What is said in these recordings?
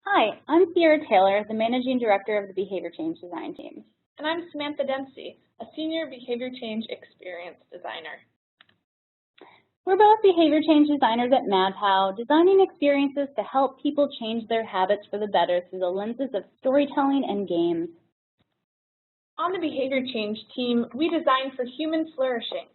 Hi, I'm Sierra Taylor, the Managing Director of the Behavior Change Design Team. And I'm Samantha Dempsey, a Senior Behavior Change Experience Designer. We're both behavior change designers at MadPow, designing experiences to help people change their habits for the better through the lenses of storytelling and games. On the Behavior Change team, we design for human flourishing.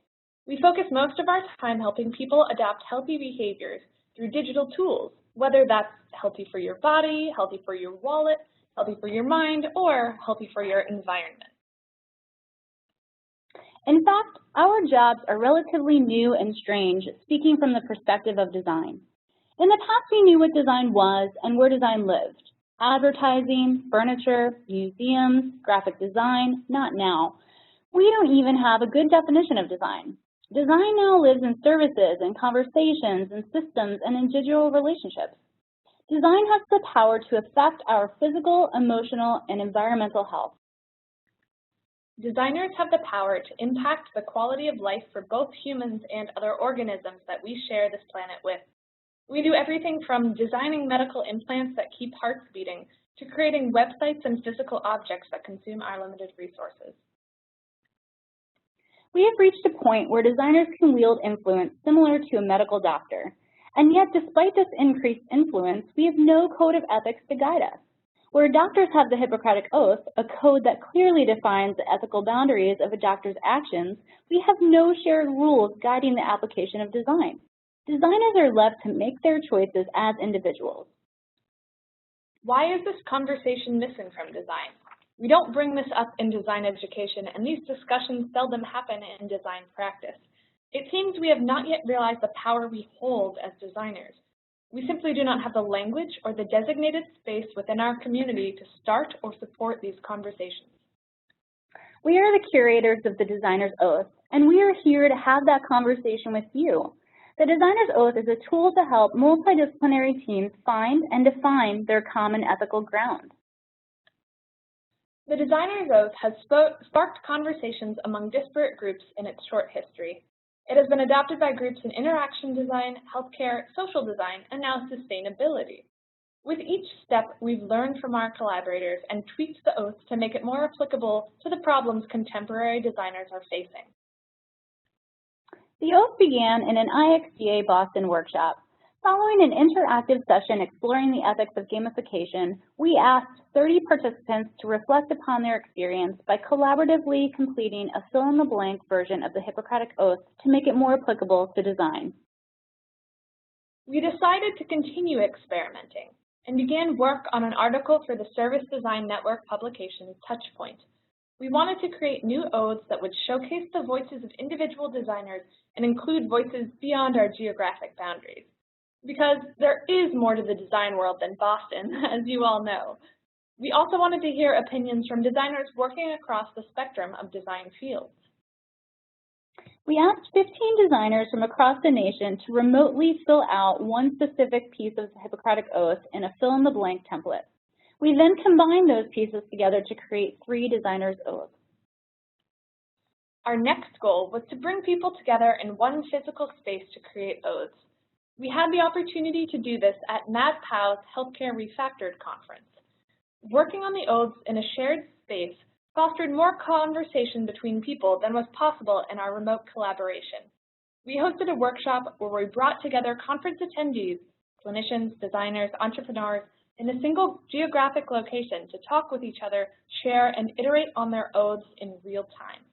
We focus most of our time helping people adopt healthy behaviors through digital tools, whether that's healthy for your body, healthy for your wallet, healthy for your mind, or healthy for your environment. In fact, our jobs are relatively new and strange, speaking from the perspective of design. In the past, we knew what design was and where design lived. Advertising, furniture, museums, graphic design, not now. We don't even have a good definition of design. Design now lives in services and conversations and systems and in digital relationships. Design has the power to affect our physical, emotional, and environmental health. Designers have the power to impact the quality of life for both humans and other organisms that we share this planet with. We do everything from designing medical implants that keep hearts beating to creating websites and physical objects that consume our limited resources. We have reached a point where designers can wield influence similar to a medical doctor. And yet, despite this increased influence, we have no code of ethics to guide us. Where doctors have the Hippocratic Oath, a code that clearly defines the ethical boundaries of a doctor's actions, we have no shared rules guiding the application of design. Designers are left to make their choices as individuals. Why is this conversation missing from design? We don't bring this up in design education, and these discussions seldom happen in design practice. It seems we have not yet realized the power we hold as designers. We simply do not have the language or the designated space within our community to start or support these conversations. We are the curators of the Designer's Oath, and we are here to have that conversation with you. The Designer's Oath is a tool to help multidisciplinary teams find and define their common ethical ground. The Designer's Oath has sparked conversations among disparate groups in its short history. It has been adopted by groups in interaction design, healthcare, social design, and now sustainability. With each step, we've learned from our collaborators and tweaked the oath to make it more applicable to the problems contemporary designers are facing. The oath began in an IXDA Boston workshop. Following an interactive session exploring the ethics of gamification, we asked 30 participants to reflect upon their experience by collaboratively completing a fill-in-the-blank version of the Hippocratic Oath to make it more applicable to design. We decided to continue experimenting and began work on an article for the Service Design Network publication Touchpoint. We wanted to create new oaths that would showcase the voices of individual designers and include voices beyond our geographic boundaries. Because there is more to the design world than Boston, as you all know. We also wanted to hear opinions from designers working across the spectrum of design fields. We asked 15 designers from across the nation to remotely fill out one specific piece of the Hippocratic Oath in a fill-in-the-blank template. We then combined those pieces together to create 3 designers' oaths. Our next goal was to bring people together in one physical space to create oaths. We had the opportunity to do this at MadPow's Healthcare Refactored conference. Working on the oaths in a shared space fostered more conversation between people than was possible in our remote collaboration. We hosted a workshop where we brought together conference attendees, clinicians, designers, entrepreneurs, in a single geographic location to talk with each other, share, and iterate on their oaths in real time.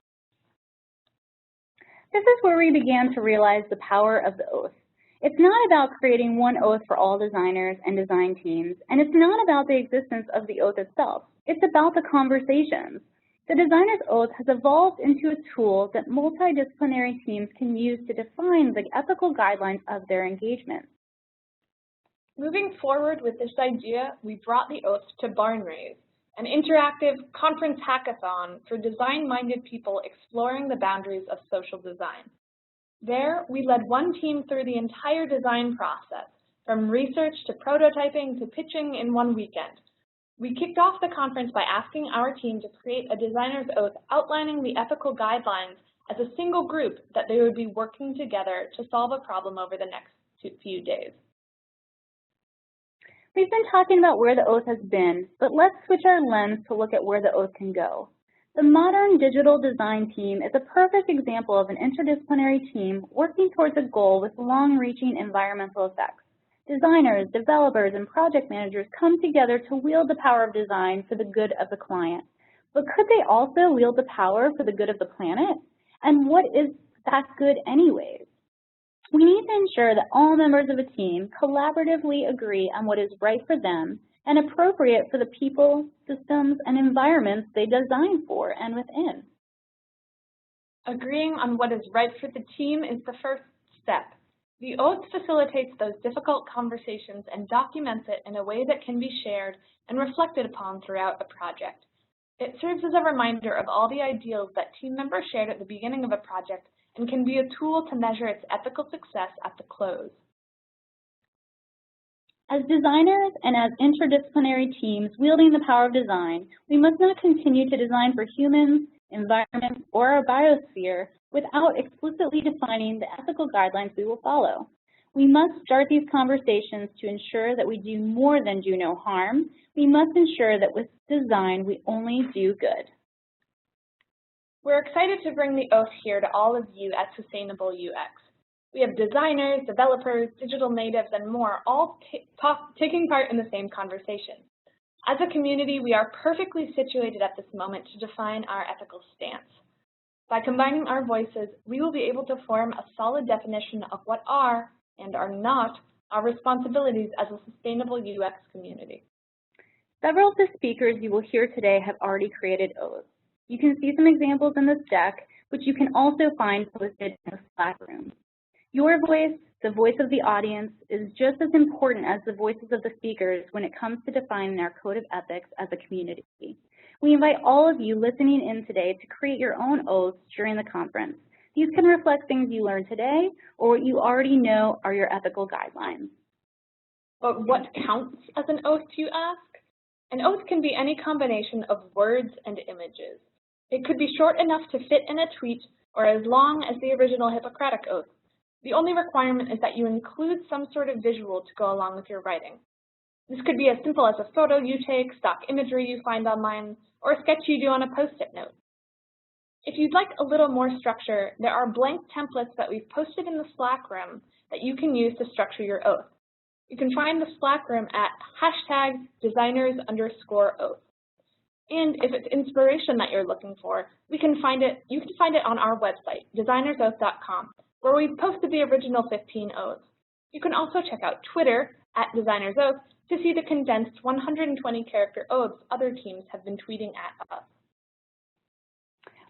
This is where we began to realize the power of the oath. It's not about creating one oath for all designers and design teams, and it's not about the existence of the oath itself. It's about the conversations. The Designer's Oath has evolved into a tool that multidisciplinary teams can use to define the ethical guidelines of their engagement. Moving forward with this idea, we brought the oath to Barnraise, an interactive conference hackathon for design-minded people exploring the boundaries of social design. There, we led one team through the entire design process, from research to prototyping to pitching in one weekend. We kicked off the conference by asking our team to create a designer's oath outlining the ethical guidelines as a single group that they would be working together to solve a problem over the next few days. We've been talking about where the oath has been, but let's switch our lens to look at where the oath can go. The modern digital design team is a perfect example of an interdisciplinary team working towards a goal with long-reaching environmental effects. Designers, developers, and project managers come together to wield the power of design for the good of the client. But could they also wield the power for the good of the planet? And what is that good anyways? We need to ensure that all members of a team collaboratively agree on what is right for them and appropriate for the people, systems, and environments they design for and within. Agreeing on what is right for the team is the first step. The oath facilitates those difficult conversations and documents it in a way that can be shared and reflected upon throughout a project. It serves as a reminder of all the ideals that team members shared at the beginning of a project and can be a tool to measure its ethical success at the close. As designers and as interdisciplinary teams wielding the power of design, we must not continue to design for humans, environment, or our biosphere without explicitly defining the ethical guidelines we will follow. We must start these conversations to ensure that we do more than do no harm. We must ensure that with design, we only do good. We're excited to bring the oath here to all of you at SustainableUX. We have designers, developers, digital natives, and more all taking part in the same conversation. As a community, we are perfectly situated at this moment to define our ethical stance. By combining our voices, we will be able to form a solid definition of what are and are not our responsibilities as a sustainable UX community. Several of the speakers you will hear today have already created oaths. You can see some examples in this deck, which you can also find posted in the Slack room. Your voice, the voice of the audience, is just as important as the voices of the speakers when it comes to defining our code of ethics as a community. We invite all of you listening in today to create your own oaths during the conference. These can reflect things you learned today or what you already know are your ethical guidelines. But what counts as an oath, you ask? An oath can be any combination of words and images. It could be short enough to fit in a tweet or as long as the original Hippocratic Oath. The only requirement is that you include some sort of visual to go along with your writing. This could be as simple as a photo you take, stock imagery you find online, or a sketch you do on a Post-it note. If you'd like a little more structure, there are blank templates that we've posted in the Slack room that you can use to structure your oath. You can find the Slack room at #designers_oath. And if it's inspiration that you're looking for, you can find it on our website, designersoath.com, where we've posted the original 15 oaths. You can also check out Twitter @designersoath to see the condensed 120-character oaths other teams have been tweeting at us.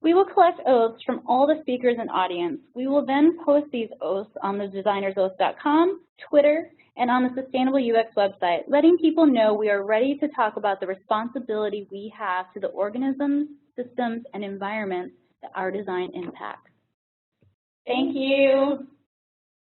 We will collect oaths from all the speakers and audience. We will then post these oaths on the designersoath.com, Twitter, and on the SustainableUX website, letting people know we are ready to talk about the responsibility we have to the organisms, systems, and environments that our design impacts. Thank you.